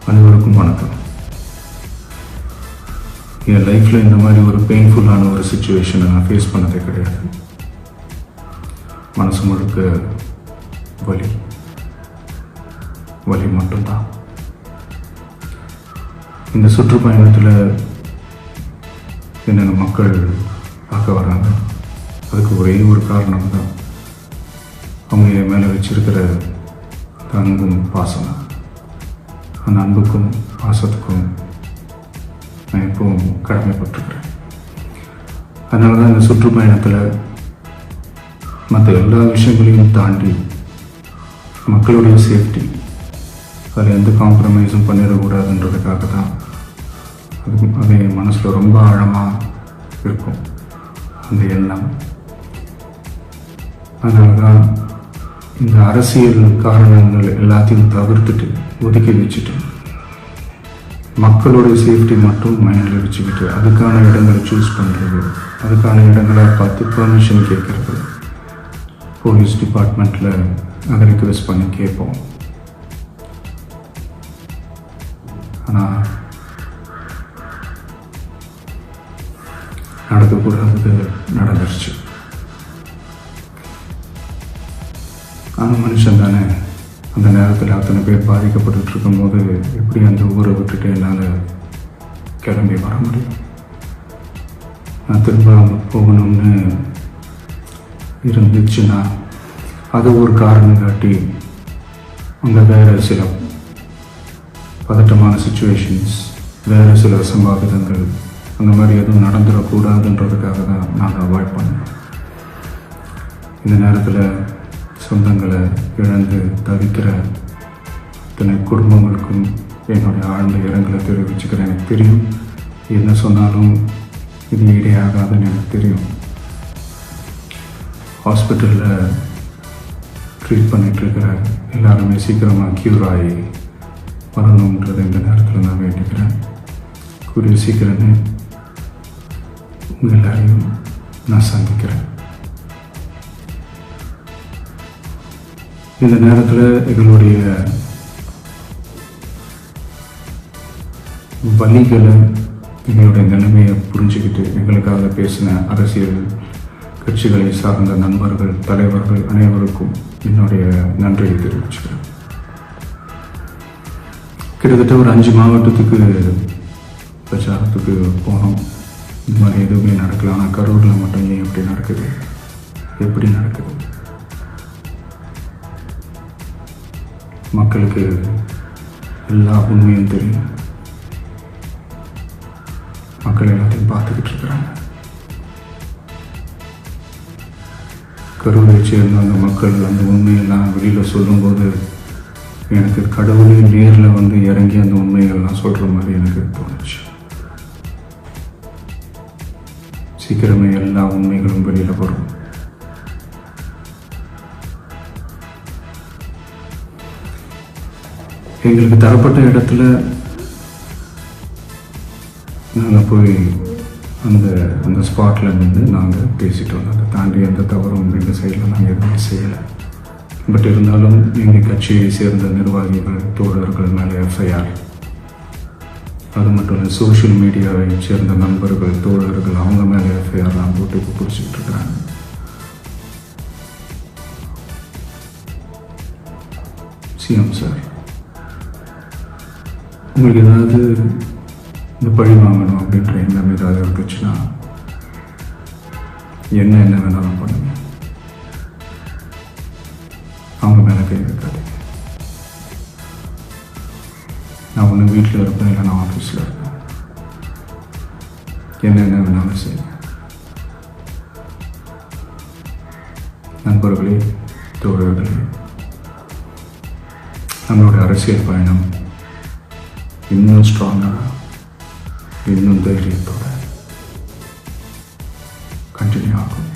அனைவருக்கும் வணக்கம். என் லைஃப்பில் இந்த மாதிரி ஒரு பெயின்ஃபுல்லான ஒரு சுச்சுவேஷனை நான் ஃபேஸ் பண்ணதே கிடையாது. மனசு முழுக்க வலி மட்டும்தான். இந்த சுற்றுப்பயணத்தில் என்னென்ன மக்கள் பார்க்க வராங்க, அதுக்கு ஒரே ஒரு காரணம் தான், அவங்க என் மேலே வச்சிருக்கிற அன்பும் பாசம். அந்த அன்புக்கும் பாசத்துக்கும் நான் எப்பவும் கடமைப்பட்டிருக்கிறேன். அதனால தான் இந்த சுற்றுப்பயணத்தில் மற்ற எல்லா விஷயங்களையும் தாண்டி மக்களுடைய சேஃப்டி, அதில் எந்த காம்ப்ரமைஸும் பண்ணிடக்கூடாதுன்றதுக்காக தான் அது என் மனசில் ரொம்ப ஆழமாக இருக்கும் அந்த எண்ணம். அதனால தான் இந்த அரசியல் காரணங்கள் எல்லாத்தையும் தவிர்த்துட்டு ஒதுக்கி வச்சுட்டு மக்களுடைய சேஃப்டி மட்டும் மைண்டில் வச்சுக்கிட்டு அதுக்கான இடங்களை சூஸ் பண்ணுறது, அதுக்கான இடங்களை பார்த்து பர்மிஷன் கேட்குறது, போலீஸ் டிபார்ட்மெண்ட்டில் அதை ரிக்வெஸ்ட் பண்ணி கேட்போம். ஆனால் நடக்கக்கூடாதது நடந்துருச்சு. ஆனால் மனுஷன் தானே, அந்த நேரத்தில் அத்தனை பேர் பாதிக்கப்பட்டு இருக்கும்போது எப்படி அந்த ஊரை விட்டுட்டு என்னால் கிளம்பி வர முடியும்? நான் திரும்ப அங்கே போகணும்னு இருந்துச்சுன்னா அது ஒரு காரணம் காட்டி அங்கே வேறு சில பதட்டமான சுச்சுவேஷன்ஸ், வேறு சில சம்பாவிதங்கள், அந்த மாதிரி எதுவும் நடந்துடக்கூடாதுன்றதுக்காக தான் நாங்கள் அவாய்ட் பண்ணோம். இந்த நேரத்தில் சொந்தங்களை இழந்து தவிக்கிற அத்தனை குடும்பங்களுக்கும் என்னுடைய ஆழ்ந்த இரங்கலை தெரிவிச்சுக்கிறேன். எனக்கு தெரியும், என்ன சொன்னாலும் இது ஈடையாகாதுன்னு எனக்கு தெரியும். ஹாஸ்பிட்டலில் ட்ரீட் பண்ணிகிட்ருக்கிற எல்லாருமே சீக்கிரமாக க்யூர் ஆகி வரணுன்றது இந்த நேரத்தில் நான் வேண்டிக்கிறேன். கூடிய சீக்கிரமே உங்கள் எல்லாரையும் நான் சந்திக்கிறேன். இந்த நேரத்தில் எங்களுடைய வலிகளை, எங்களுடைய நிலைமையை புரிஞ்சுக்கிட்டு எங்களுக்காக பேசின அரசியல் கட்சிகளை சார்ந்த நண்பர்கள், தலைவர்கள் அனைவருக்கும் என்னுடைய நன்றியை தெரிவிச்சுக்கிறேன். கிட்டத்தட்ட ஒரு 5 மாவட்டத்துக்கு பிரச்சாரத்துக்கு போனோம். இந்த மாதிரி எதுவுமே நடக்கல. ஆனால் கரூரில் மட்டும் ஏன் எப்படி நடக்குது, எப்படி நடக்குது? மக்களுக்கு எல்லா உண்மையும் தெரியும். மக்கள் எல்லாத்தையும் பார்த்துக்கிட்டு இருக்கிறாங்க. கரூரை சேர்ந்த அந்த மக்கள் அந்த உண்மையெல்லாம் வெளியில் சொல்லும்போது எனக்கு கடவுளே நேரில் இறங்கி அந்த உண்மைகள்லாம் சொல்கிற மாதிரி எனக்கு தோணுச்சு. சீக்கிரமே எல்லா உண்மைகளும் வெளியில் வரும். எங்களுக்கு தரப்பட்ட இடத்துல நாங்கள் போய் அந்த ஸ்பாட்டில் நாங்கள் பேசிட்டு வந்தோம். அதை தாண்டி எந்த தவறும் எங்கள் சைடில் நாங்கள் எதுவுமே செய்யலை. பட் இருந்தாலும் எங்கள் கட்சியை சேர்ந்த நிர்வாகிகள், தோழர்கள் மேலே எஃப்ஐஆர், அது மட்டும் இல்லை சோஷியல் மீடியாவை சேர்ந்த நண்பர்கள், தோழர்கள், அவங்க மேலே எஃப்ஐஆர்லாம் போட்டு இப்போ பிடிச்சிக்கிட்டு இருக்கிறாங்க. சிஎம் சார், உங்களுக்கு ஏதாவது இந்த பழி வாங்கணும் அப்படின்ற எண்ணம் ஏதாவது இருந்துச்சுன்னா என்ன வேணாலும் பண்ணுங்க. அவங்க மேலே கை வைக்காதீங்க. நான் ஒன்று வீட்டில் இருப்பேன், இல்லை நான் ஆஃபீஸில் இருப்பேன். என்ன வேணாலும் செய்யுங்க. நண்பர்களே, தோழர்களே, நம்மளுடைய அரசியல் பயணம் இன்னும் ஸ்ட்ராங்காக, இன்னும் தைரியத்தோட கண்டினியூ ஆகும்.